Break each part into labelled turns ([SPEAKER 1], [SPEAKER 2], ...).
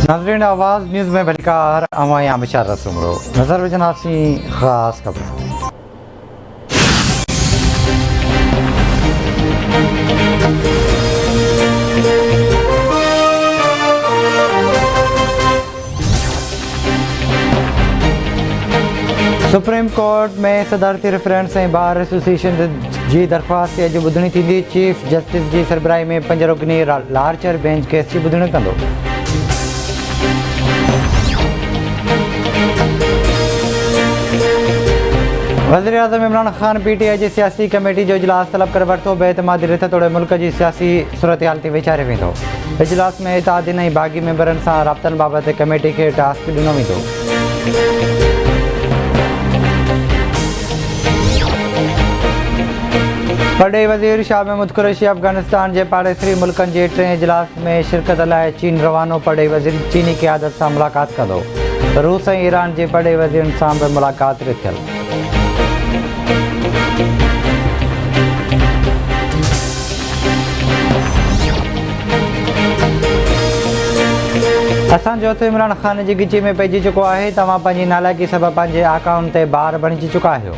[SPEAKER 1] नाज़रीन आवाज़ न्यूज़ में भलकार अमाया बिशार रसूमरो नज़र विजनासी ख़ास खबर। सुप्रीम कोर्ट में सदारती रेफरेंस ऐं बार एसोसिएशन जी दरख़्वास्त अॼु ॿुधणी थींदी। चीफ जस्टिस जी सरबराही में 5 रुकनी लार्चर बेंच केस जी ॿुधणी कंदो। वज़ीर-ए-आज़म इमरान ख़ान PTI जी सियासी कमेटी जो इजलास तलब करे वरितो। बेइतमादी रिथ तोड़े मुल्क जी सियासी सूरत-हाल ते वीचारे वेंदो। इजलास में इत्तेहादीन ऐं बाग़ी मेंबरनि सां राब्तनि बाबति कमेटी खे टास्क ॾिनो वेंदो। वॾे वज़ीर शाह महमूद कुरैशी अफ़गानिस्तान जे पाड़ेसरी मुल्कनि जे 3 इजलास में शिरकत लाइ चीन रवानो। वॾे वज़ीर चीनी क़यादत सां मुलाक़ात कंदो। रूस ऐं ईरान जे वॾे वज़ीरनि सां बि मुलाक़ात थियल। असांजो हथ इमरान ख़ान जी गिची में पइजी चुको आहे। तव्हां पंहिंजी नालाइकी सबबि पंहिंजे अकाउंट ते बार बणिजी चुका आहियो।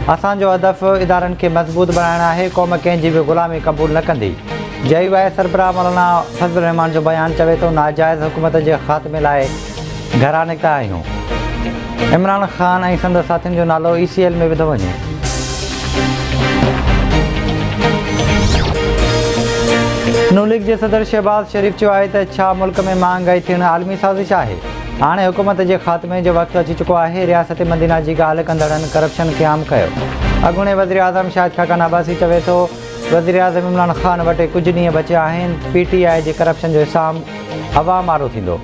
[SPEAKER 1] असांजो हदफ़ इदारनि खे मज़बूत बणाइणु आहे। क़ौम कंहिंजी बि ग़ुलामी क़बूल न कंदी। JY सरबराह मौलाना फज़ल रहमान जो बयानु चवे थो, नाजाइज़ हुकूमत जे ख़ात्मे लाइ घरां निकिता आहियूं। इमरान ख़ान ऐं संदसि साथियुनि जो नालो ECL में विधो वञे। नून लीग जे सदर शहबाज़ शरीफ़ चयो आहे त छा मुल्क में महांगाई थियणु आलमी साज़िश आहे। हाणे हुकूमत जे ख़ात्मे जो वक़्तु अची चुको आहे। रियासत मदीना जी ॻाल्हि कंदड़नि करप्शन खे आम कयो। अॻूणे वज़ीर-ए-आज़म शाहिद खाकान अब्बासी चवे थो, वज़ीर-ए-आज़म इमरान ख़ान वटि कुझु ॾींहं बचिया आहिनि। PTI जे करप्शन जो हिसाब अवाम वारो थींदो।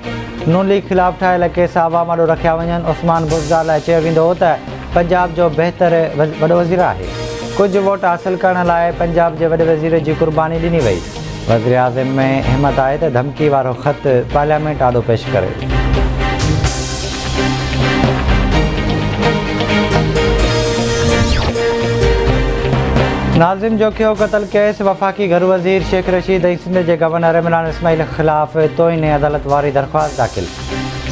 [SPEAKER 1] नून लीग ख़िलाफ़ ठाहियल केस अवाम वारो रखिया वञनि। उस्मान बुज़दार लाइ चयो वेंदो त पंजाब जो बहितर वॾो वज़ीर आहे। कुझु वोट हासिलु करण लाइ पंजाब जे वॾे वज़ीर जी क़ुर्बानी ॾिनी वई। वज़ीर-ए-आज़म में हिमत आहे त धमकी वारो ख़त पार्लियामेंट आॾो पेश करे। नाज़िम जोखियो क़तल केस वफ़ाक़ी घर वज़ीर शेख रशीद ऐं सिंध जे गवर्नर इमरान इस्माइल ख़िलाफ़ तोइने अदालत वारी दरख़्वास्त दाख़िल।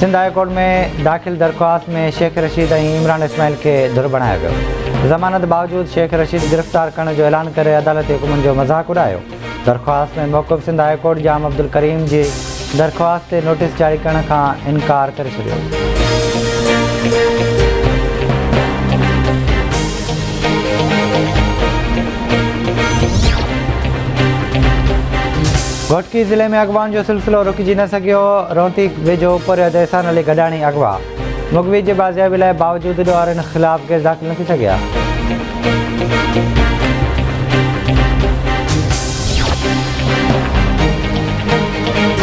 [SPEAKER 1] सिंध हाई कोर्ट में दाख़िल दरख़्वास्त में शेख रशीद ऐं इमरान इस्माइल खे धुर बणायो वियो। ज़मानत बावजूदि शेख रशीद गिरफ़्तार करण जो ऐलान करे अदालती हुकुमनि जो मज़ाक़ उॾायो। दरख़्वास्त में मौक़िफ़ सिंध हाई कोर्ट जाम अब्दुल करीम जी दरख़्वास्त ते नोटिस जारी करण खां इनकार करे छॾियो। घोटकी ज़िले में अॻवान जो सिलसिलो रुकिजी न सघियो। रोहती वेझो पुरियत एहसान अली गडाणी अॻवा। मुगवी जे बाज़ियाबी लाइ बावजूदि वारनि ख़िलाफ़ केस दाख़िल न थी सघिया।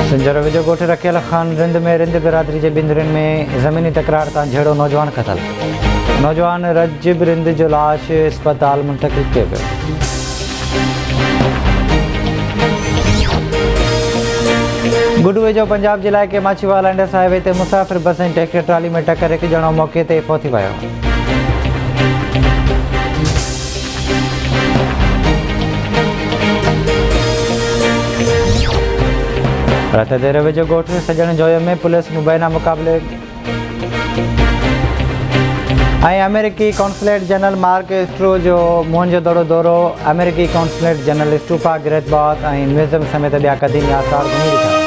[SPEAKER 1] सिंजर वेझो ॻोठु रखियल ख़ान रिंद में रिंद बिरादरी जे बिंदरियुनि में ज़मीनी तकरार तां झेड़ो नौजवान क़तल। नौजवान रजिब रिंद जो लाश अस्पताल मुंतक़िल कयो वियो। गुडू वेझो पंजाब जे इलाइक़े माछीवाला इंडस हाईवे ते मुसाफ़िर बस ऐं ट्रैक्टर ट्राली में टकर। हिकु ॼणो मौक़े ते फ़ौत थी वियो। रत देर वेझो ॻोठु सजण जोय में पुलिस मुबैना मुक़ाबले ऐं अमेरिकी कॉन्सुलेट जनरल मार्क एस्ट्रो जो मुंहं जो दौरो। अमेरिकी कॉन्सुलेट जनरल स्टूपा गिरतबाद ऐं म्यूज़ियम समेत ॿिया क़दीमी आसार घुमी ॾिठा।